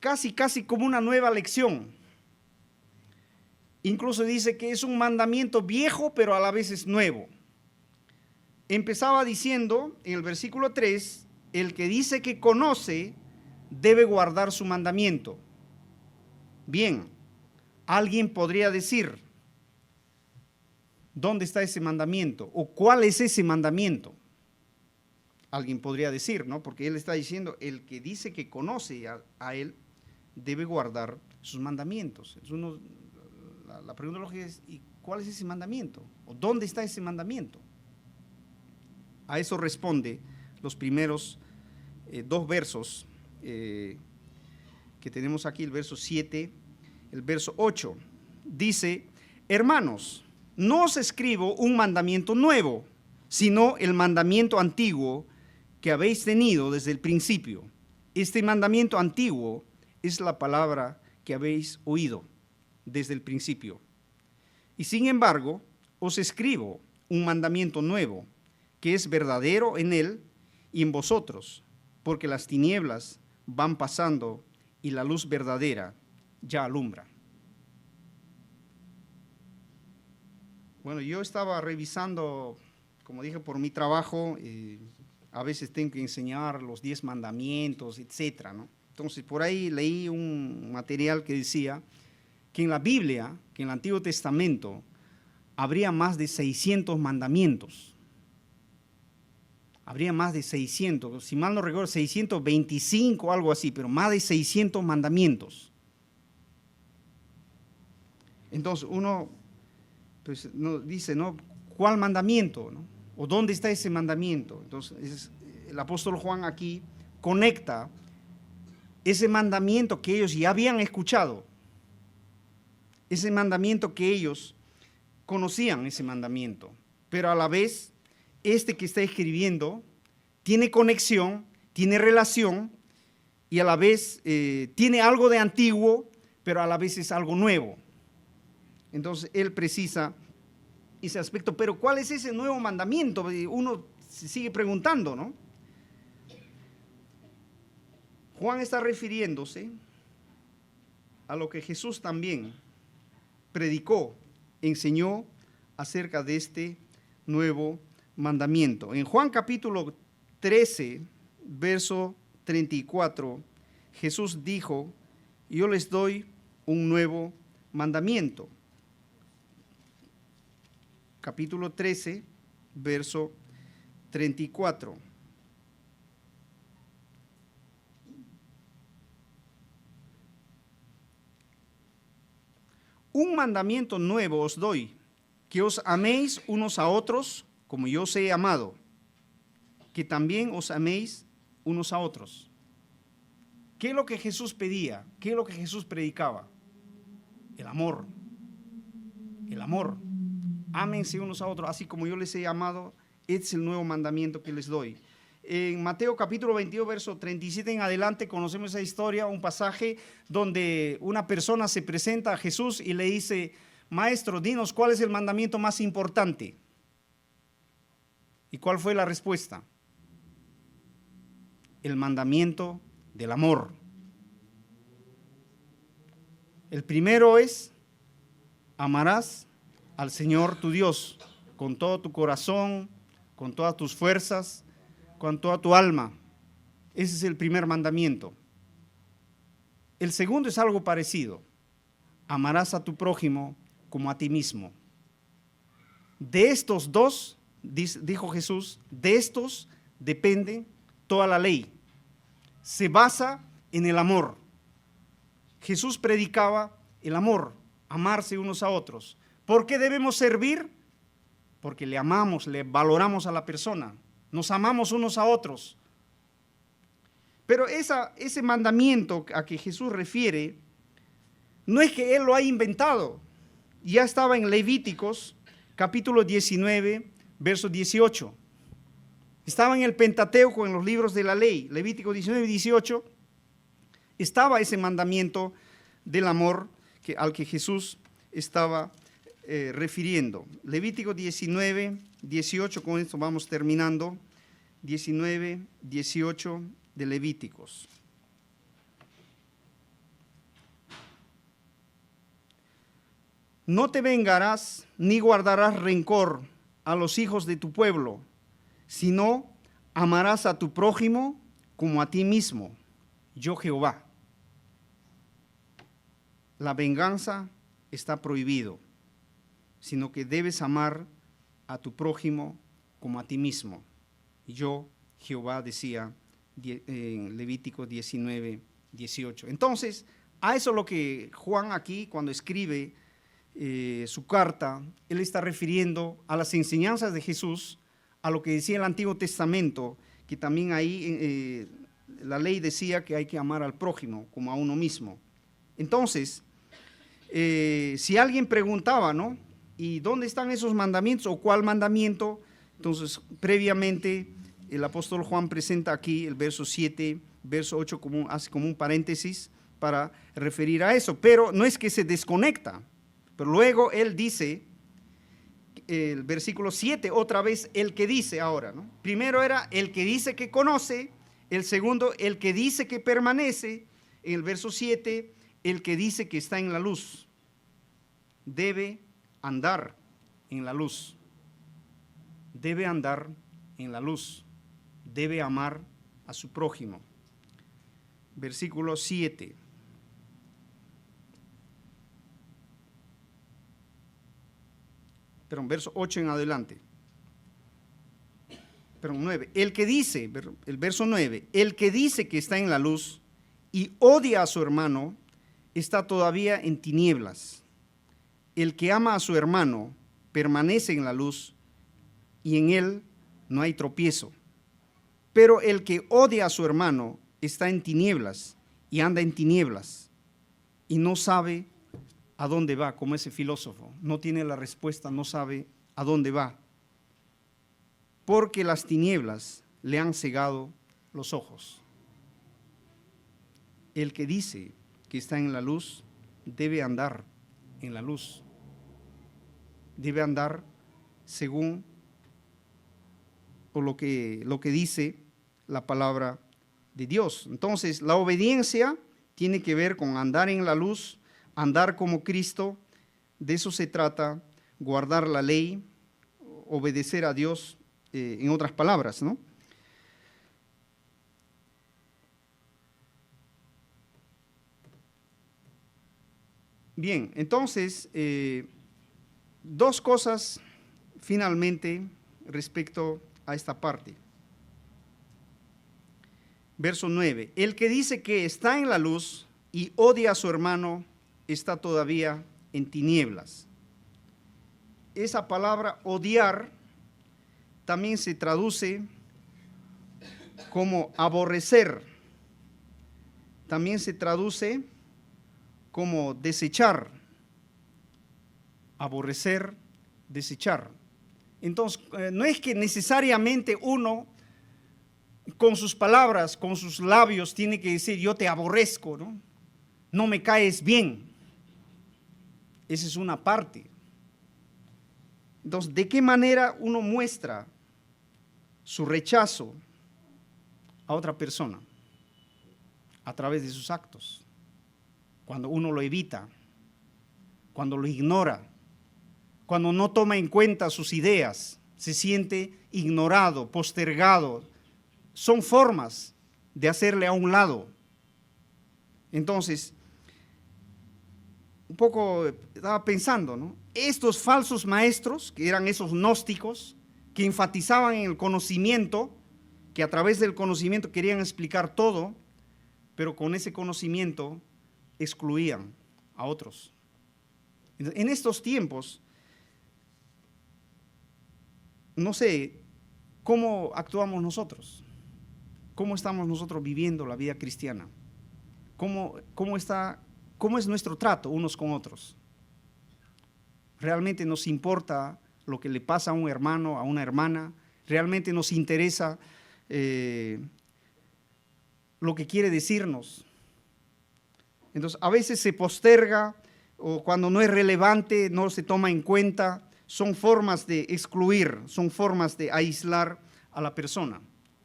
S1: casi como una nueva lección. Incluso dice que es un mandamiento viejo, pero a la vez es nuevo. Empezaba diciendo en el versículo 3, el que dice que conoce debe guardar su mandamiento. Bien, alguien podría decir, ¿dónde está ese mandamiento? ¿O cuál es ese mandamiento? Alguien podría decir, ¿no? Porque él está diciendo, el que dice que conoce a él debe guardar sus mandamientos. La pregunta lógica es, ¿y cuál es ese mandamiento? ¿O dónde está ese mandamiento? A eso responde los primeros dos versos que tenemos aquí, el verso 7, el verso 8. Dice, hermanos, no os escribo un mandamiento nuevo, sino el mandamiento antiguo que habéis tenido desde el principio. Este mandamiento antiguo es la palabra que habéis oído desde el principio. Y sin embargo, os escribo un mandamiento nuevo, que es verdadero en él y en vosotros, porque las tinieblas van pasando y la luz verdadera ya alumbra. Bueno, yo estaba revisando, como dije, por mi trabajo, a veces tengo que enseñar los 10 mandamientos, etcétera, ¿no? Entonces, por ahí leí un material que decía que en la Biblia, que en el Antiguo Testamento, habría más de 600 mandamientos. Habría más de 600, si mal no recuerdo, 625, algo así, pero más de 600 mandamientos. Entonces uno pues, dice, ¿no? ¿Cuál mandamiento? ¿No? ¿O dónde está ese mandamiento? Entonces el apóstol Juan aquí conecta ese mandamiento que ellos ya habían escuchado, ese mandamiento que ellos conocían, ese mandamiento, pero a la vez este que está escribiendo tiene conexión, tiene relación y a la vez tiene algo de antiguo, pero a la vez es algo nuevo. Entonces él precisa ese aspecto, pero ¿cuál es ese nuevo mandamiento? Uno se sigue preguntando, ¿no? Juan está refiriéndose a lo que Jesús también predicó, enseñó acerca de este nuevo mandamiento. En Juan capítulo 13, verso 34, Jesús dijo, yo les doy un nuevo mandamiento. Capítulo 13, verso 34. Un mandamiento nuevo os doy, que os améis unos a otros como yo os he amado, que también os améis unos a otros. ¿Qué es lo que Jesús pedía? ¿Qué es lo que Jesús predicaba? El amor. El amor. Ámense unos a otros, así como yo les he amado, este es el nuevo mandamiento que les doy. En Mateo capítulo 22, verso 37 en adelante, conocemos esa historia, un pasaje donde una persona se presenta a Jesús y le dice, Maestro, dinos, ¿cuál es el mandamiento más importante? ¿Y cuál fue la respuesta? El mandamiento del amor. El primero es, amarás al Señor tu Dios con todo tu corazón, con todas tus fuerzas, con toda tu alma. Ese es el primer mandamiento. El segundo es algo parecido. Amarás a tu prójimo como a ti mismo. De estos dos, dijo Jesús, de estos depende toda la ley. Se basa en el amor. Jesús predicaba el amor, amarse unos a otros. ¿Por qué debemos servir? Porque le amamos, le valoramos a la persona. Nos amamos unos a otros. Pero ese mandamiento a que Jesús refiere, no es que Él lo haya inventado. Ya estaba en Levíticos, capítulo 19, verso 18. Estaba en el Pentateuco, en los libros de la ley. Levítico 19 y 18. Estaba ese mandamiento del amor al que Jesús estaba refiriendo. Levítico 19, 18, con esto vamos terminando. 19, 18 de Levíticos. No te vengarás ni guardarás rencor a los hijos de tu pueblo, sino amarás a tu prójimo como a ti mismo, yo Jehová. La venganza está prohibido, sino que debes amar a tu prójimo como a ti mismo. Yo, Jehová, decía en Levítico 19, 18. Entonces, a eso es lo que Juan aquí, cuando escribe su carta, él está refiriendo a las enseñanzas de Jesús, a lo que decía el Antiguo Testamento, que también ahí la ley decía que hay que amar al prójimo como a uno mismo. Entonces, si alguien preguntaba, ¿no? ¿Y dónde están esos mandamientos o cuál mandamiento? Entonces, previamente, el apóstol Juan presenta aquí el verso 7, verso 8, hace como un paréntesis para referir a eso, pero no es que se desconecta, pero luego él dice, el versículo 7, otra vez el que dice ahora, ¿no? Primero era el que dice que conoce, el segundo, el que dice que permanece, en el verso 7, el que dice que está en la luz, debe andar en la luz, debe andar en la luz, debe amar a su prójimo. Versículo 7. Perdón, verso 8 en adelante. Perdón, 9. El que dice, el verso 9, el que dice que está en la luz y odia a su hermano, está todavía en tinieblas. El que ama a su hermano permanece en la luz y en él no hay tropiezo. Pero el que odia a su hermano está en tinieblas y anda en tinieblas y no sabe a dónde va, como ese filósofo. No tiene la respuesta, no sabe a dónde va. Porque las tinieblas le han cegado los ojos. El que dice que está en la luz debe andar en la luz. Debe andar según o lo que dice la palabra de Dios. Entonces, la obediencia tiene que ver con andar en la luz, andar como Cristo. De eso se trata, guardar la ley, obedecer a Dios en otras palabras, ¿no? Bien, entonces, dos cosas finalmente respecto a esta parte. Verso 9, el que dice que está en la luz y odia a su hermano está todavía en tinieblas. Esa palabra odiar también se traduce como aborrecer, también se traduce como desechar, aborrecer, desechar. Entonces, no es que necesariamente uno con sus palabras, con sus labios tiene que decir yo te aborrezco, ¿no? No me caes bien. Esa es una parte. Entonces, ¿de qué manera uno muestra su rechazo a otra persona? A través de sus actos. Cuando uno lo evita, cuando lo ignora, cuando no toma en cuenta sus ideas, se siente ignorado, postergado. Son formas de hacerle a un lado. Entonces, un poco estaba pensando, ¿no? Estos falsos maestros, que eran esos gnósticos, que enfatizaban en el conocimiento, que a través del conocimiento querían explicar todo, pero con ese conocimiento excluían a otros. En estos tiempos, no sé cómo actuamos nosotros, cómo estamos nosotros viviendo la vida cristiana, cómo es nuestro trato unos con otros. ¿Realmente nos importa lo que le pasa a un hermano, a una hermana? ¿Realmente nos interesa lo que quiere decirnos? Entonces, a veces se posterga o cuando no es relevante, no se toma en cuenta. Son formas de excluir, son formas de aislar a la persona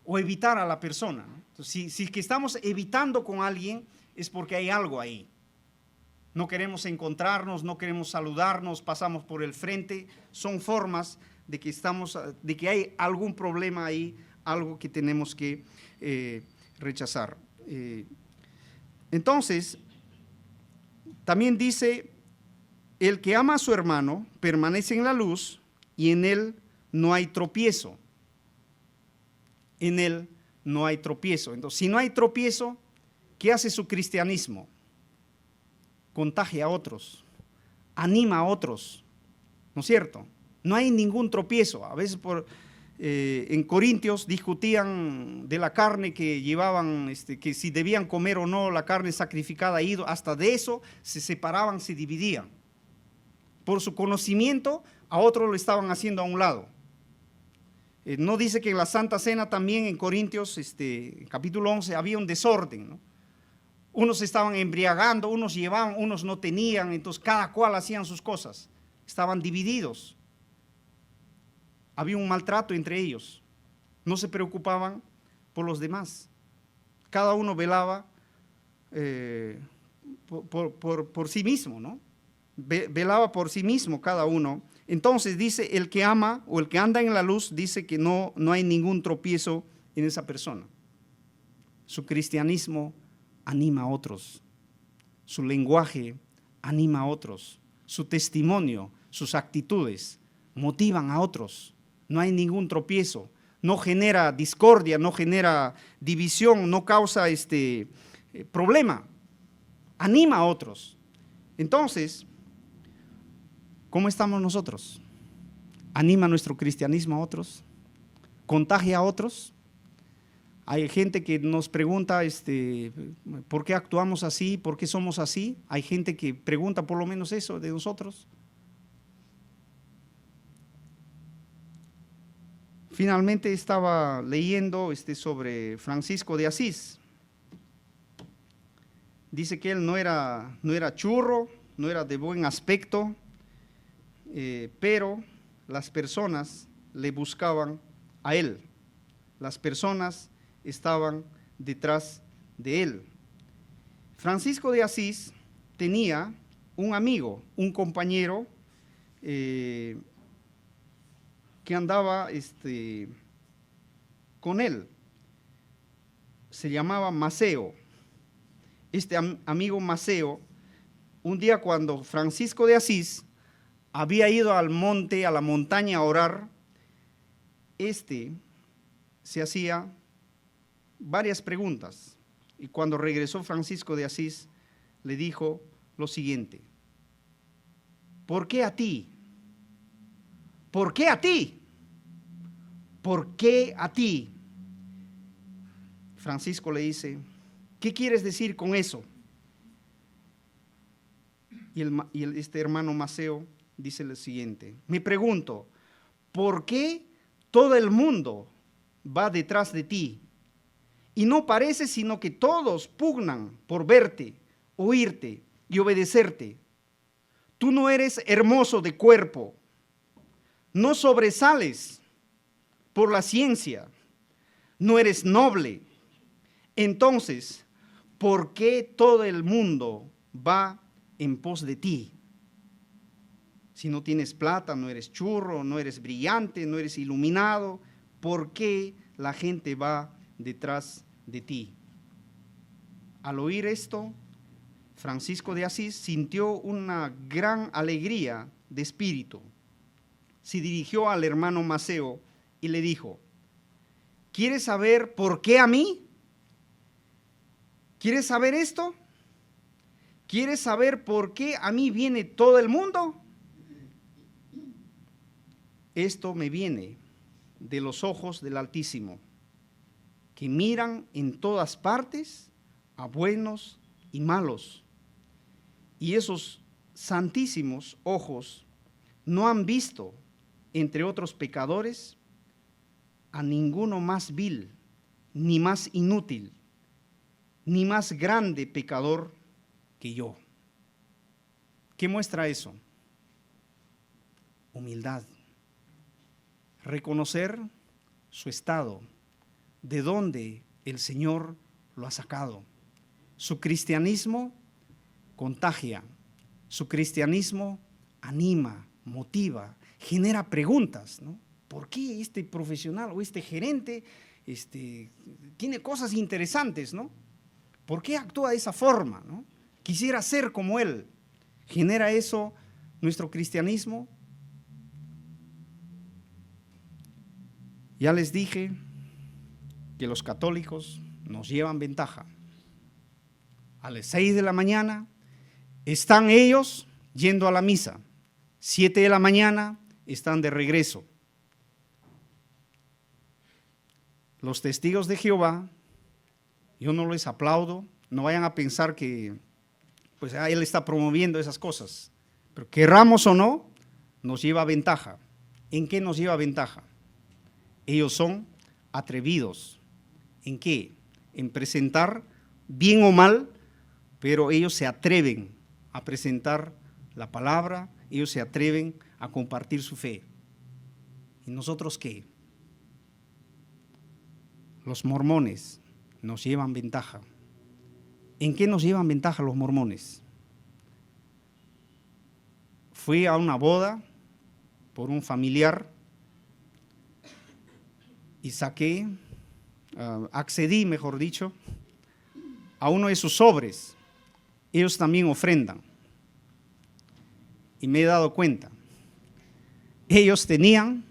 S1: o evitar a la persona. Entonces, si que estamos evitando con alguien es porque hay algo ahí. No queremos encontrarnos, no queremos saludarnos, pasamos por el frente. Son formas de que hay algún problema ahí, algo que tenemos que rechazar. Entonces, también dice, el que ama a su hermano permanece en la luz y en él no hay tropiezo. En él no hay tropiezo. Entonces, si no hay tropiezo, ¿qué hace su cristianismo? Contagia a otros, anima a otros, ¿no es cierto? No hay ningún tropiezo. A veces en Corintios discutían de la carne que llevaban, que si debían comer o no la carne sacrificada a ídolos, hasta de eso se separaban, se dividían. Por su conocimiento, a otros lo estaban haciendo a un lado. No dice que en la Santa Cena también en Corintios, capítulo 11, había un desorden, ¿no? Unos estaban embriagando, unos llevaban, unos no tenían, entonces cada cual hacían sus cosas. Estaban divididos. Había un maltrato entre ellos. No se preocupaban por los demás. Cada uno velaba por sí mismo, ¿no? Velaba por sí mismo cada uno. Entonces dice, el que ama o el que anda en la luz, dice que no hay ningún tropiezo en esa persona. Su cristianismo anima a otros, su lenguaje anima a otros, su testimonio, sus actitudes motivan a otros. No hay ningún tropiezo, no genera discordia, no genera división, no causa problema, anima a otros. Entonces, ¿cómo estamos nosotros? ¿Anima nuestro cristianismo a otros? ¿Contagia a otros? Hay gente que nos pregunta ¿por qué actuamos así? ¿Por qué somos así? Hay gente que pregunta por lo menos eso de nosotros. Finalmente estaba leyendo sobre Francisco de Asís. Dice que él no era churro, no era de buen aspecto, pero las personas le buscaban a él. Las personas estaban detrás de él. Francisco de Asís tenía un amigo, un compañero que que andaba con él. Se llamaba Maceo. Este amigo Maceo, un día cuando Francisco de Asís había ido al monte, a la montaña a orar, se hacía varias preguntas. Y cuando regresó Francisco de Asís, le dijo lo siguiente: ¿por qué a ti? ¿Por qué a ti? ¿Por qué a ti? Francisco le dice: ¿qué quieres decir con eso? Y este hermano Maceo dice lo siguiente: me pregunto, ¿por qué todo el mundo va detrás de ti? Y no parece sino que todos pugnan por verte, oírte y obedecerte. Tú no eres hermoso de cuerpo, no sobresales por la ciencia, no eres noble. Entonces, ¿por qué todo el mundo va en pos de ti? Si no tienes plata, no eres churro, no eres brillante, no eres iluminado, ¿por qué la gente va detrás de ti? Al oír esto, Francisco de Asís sintió una gran alegría de espíritu. Se dirigió al hermano Maceo y le dijo: ¿quieres saber por qué a mí? ¿Quieres saber esto? ¿Quieres saber por qué a mí viene todo el mundo? Esto me viene de los ojos del Altísimo, que miran en todas partes a buenos y malos. Y esos santísimos ojos no han visto, entre otros pecadores, a ninguno más vil, ni más inútil, ni más grande pecador que yo. ¿Qué muestra eso? Humildad. Reconocer su estado, de dónde el Señor lo ha sacado. Su cristianismo contagia, su cristianismo anima, motiva, genera preguntas, ¿no? ¿Por qué este profesional o este gerente tiene cosas interesantes, ¿no? ¿Por qué actúa de esa forma, ¿no? Quisiera ser como él. ¿Genera eso nuestro cristianismo? Ya les dije que los católicos nos llevan ventaja. A las 6 de la mañana están ellos yendo a la misa. 7 de la mañana están de regreso. Los testigos de Jehová, yo no les aplaudo, no vayan a pensar que pues él está promoviendo esas cosas, pero querramos o no, nos lleva ventaja. ¿En qué nos lleva ventaja? Ellos son atrevidos. ¿En qué? En presentar, bien o mal, pero ellos se atreven a presentar la palabra, ellos se atreven a compartir su fe. ¿Y nosotros qué? Los mormones nos llevan ventaja. ¿En qué nos llevan ventaja los mormones? Fui a una boda por un familiar y accedí, mejor dicho, a uno de sus sobres. Ellos también ofrendan. Y me he dado cuenta, ellos tenían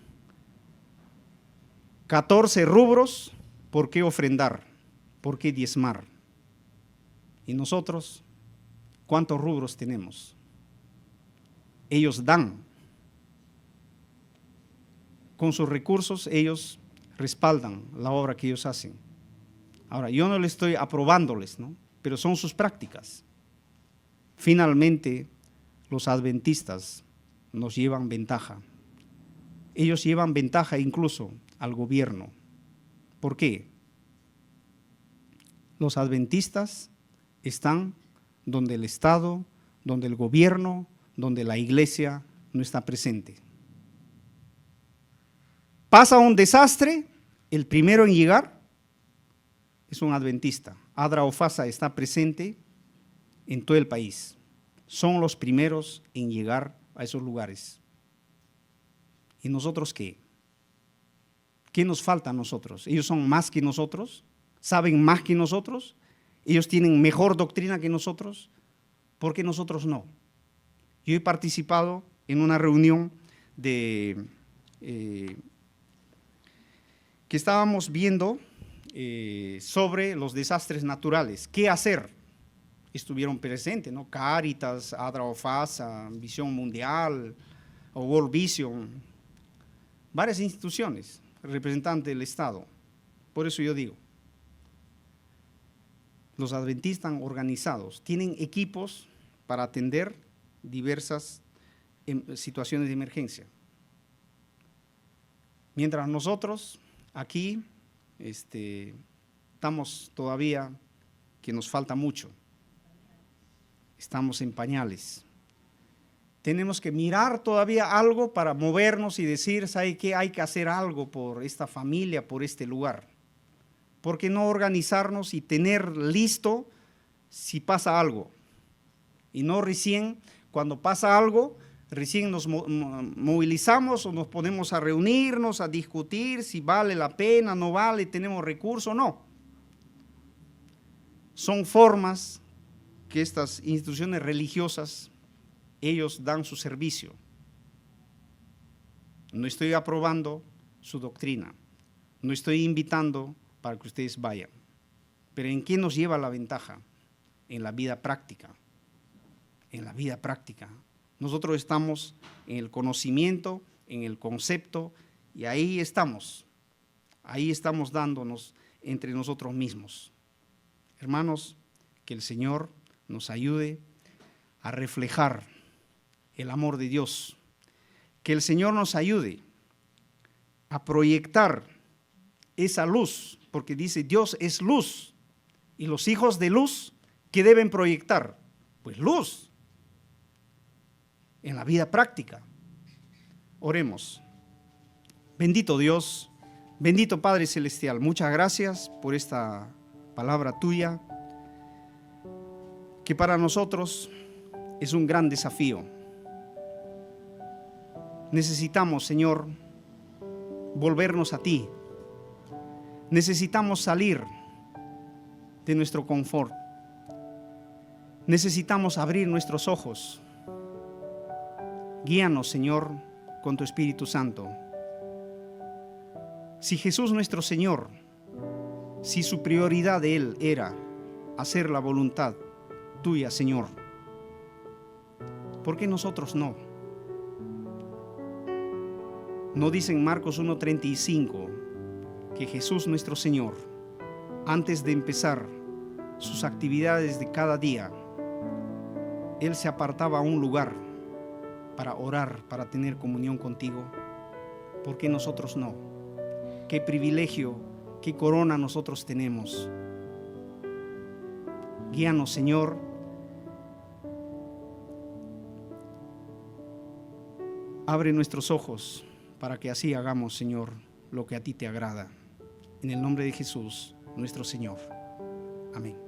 S1: 14 rubros por qué ofrendar, por qué diezmar. ¿Y nosotros cuántos rubros tenemos? Ellos dan. Con sus recursos ellos respaldan la obra que ellos hacen. Ahora, yo no le estoy aprobándoles, ¿no? Pero son sus prácticas. Finalmente, los adventistas nos llevan ventaja. Ellos llevan ventaja incluso al gobierno. ¿Por qué? Los adventistas están donde el Estado, donde el gobierno, donde la iglesia no está presente. Pasa un desastre, el primero en llegar es un adventista. Adra o Fasa está presente en todo el país. Son los primeros en llegar a esos lugares. ¿Y nosotros qué? ¿Qué nos falta a nosotros? ¿Ellos son más que nosotros? ¿Saben más que nosotros? ¿Ellos tienen mejor doctrina que nosotros? ¿Por qué nosotros no? Yo he participado en una reunión que estábamos viendo sobre los desastres naturales. ¿Qué hacer? Estuvieron presentes, ¿no? Cáritas, Adra Ofasa, Visión Mundial, o World Vision, varias instituciones, representantes del Estado. Por eso yo digo, los adventistas organizados tienen equipos para atender diversas situaciones de emergencia. Mientras nosotros aquí estamos todavía, que nos falta mucho, estamos en pañales. Tenemos que mirar todavía algo para movernos y decir, ¿sabe qué? Hay que hacer algo por esta familia, por este lugar. ¿Por qué no organizarnos y tener listo si pasa algo? Y no recién, cuando pasa algo, recién nos movilizamos o nos ponemos a reunirnos, a discutir si vale la pena, no vale, tenemos recursos, no. Son formas que estas instituciones religiosas, ellos dan su servicio. No estoy aprobando su doctrina, no estoy invitando para que ustedes vayan. Pero ¿en qué nos lleva la ventaja? En la vida práctica. En la vida práctica. Nosotros estamos en el conocimiento, en el concepto, y ahí estamos dándonos entre nosotros mismos. Hermanos, que el Señor nos ayude a reflejar el amor de Dios, que el Señor nos ayude a proyectar esa luz, porque dice Dios es luz, y los hijos de luz, ¿qué deben proyectar? Pues luz, en la vida práctica. Oremos. Bendito Dios, bendito Padre Celestial, muchas gracias por esta palabra tuya, que para nosotros es un gran desafío. Necesitamos, Señor, volvernos a ti. Necesitamos salir de nuestro confort. Necesitamos abrir nuestros ojos. Guíanos, Señor, con tu Espíritu Santo. Si Jesús nuestro Señor, si su prioridad de Él era hacer la voluntad tuya, Señor, ¿por qué nosotros no? ¿No dice en Marcos 1:35 que Jesús nuestro Señor, antes de empezar sus actividades de cada día, Él se apartaba a un lugar para orar, para tener comunión contigo? ¿Por qué nosotros no? ¿Qué privilegio, qué corona nosotros tenemos? Guíanos, Señor. Abre nuestros ojos para que así hagamos, Señor, lo que a ti te agrada. En el nombre de Jesús, nuestro Señor. Amén.